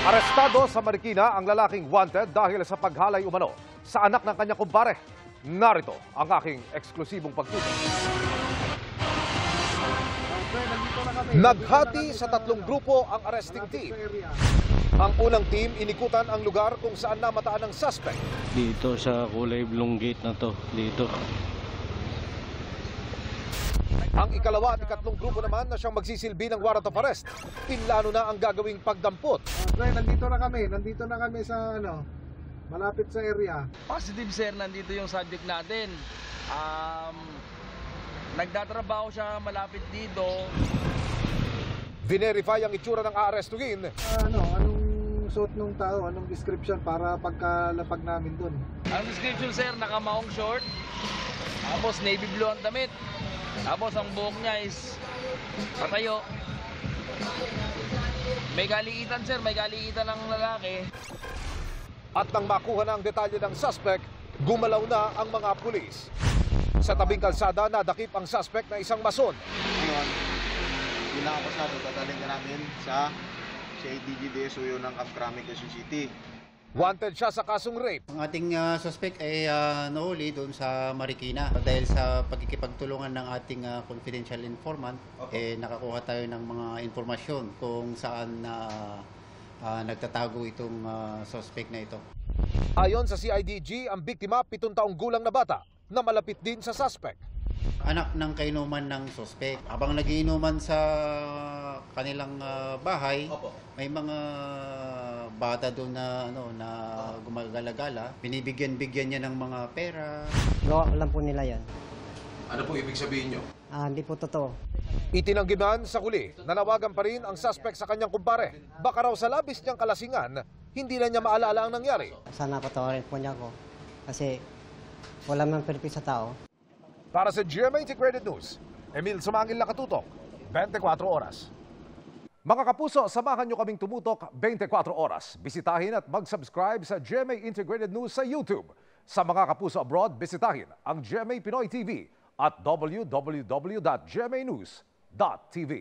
Arestado sa Marikina ang lalaking wanted dahil sa paghalay umano sa anak ng kanyang kumpare. Narito ang aking eksklusibong pagtutok. Naghati sa tatlong grupo ang arresting team. Ang unang team inikutan ang lugar kung saan namataan ang suspect. Dito sa kulay blue gate na to, dito. Ang ikalawa at ikatlong grupo naman na siyang magsisilbi ng warrant of arrest. Pinlano na ang gagawing pagdampot. Nandito na kami sa malapit sa area. Positive sir, nandito yung subject natin. Nagtatrabaho siya malapit dito. Verify ang itsura ng aarestuhin. Anong suot ng tao, anong description para pagkalapag namin doon? Ang description sir, nakamaong short. Tapos navy blue ang damit. Tapos ang buhok niya is patayo. May kaliitan sir, may kaliitan ng lalaki. At nang makuha na ang detalye ng suspect, gumalaw na ang mga pulis. Sa tabing kalsada, nadakip ang suspect na isang mason. Ngayon, bilang akusado, dadalhin ka namin sa CIDG DSOU ng Camp Quezon City. Wanted siya sa kasong rape. Ang ating suspect ay nahuli doon sa Marikina dahil sa pagkikipagtulungan ng ating confidential informant. Nakakuha tayo ng mga informasyon kung saan nagtatago itong suspect na ito. Ayon sa CIDG, ang biktima 7 taong gulang na bata na malapit din sa suspect. Anak ng kainuman ng suspect. Habang nagiinuman sa kanilang bahay, may mga bata doon na gumagala-gala. Binibigyan-bigyan niya ng mga pera. Gawa lang po nila yan. Ano po ibig sabihin nyo? Hindi po totoo. Itinanggi man sa huli, nanawagan pa rin ang suspect sa kanyang kumpare. Baka raw sa labis niyang kalasingan, hindi na niya maalala ang nangyari. Sana patawarin po niya ako. Kasi wala mang perfect sa tao. Para sa GMA Integrated News, Emil Sumangil nakatutok, 24 oras. Mga kapuso, samahan nyo kaming tumutok 24 oras. Bisitahin at mag-subscribe sa GMA Integrated News sa YouTube. Sa mga kapuso abroad, bisitahin ang GMA Pinoy TV at www.gmanews.tv.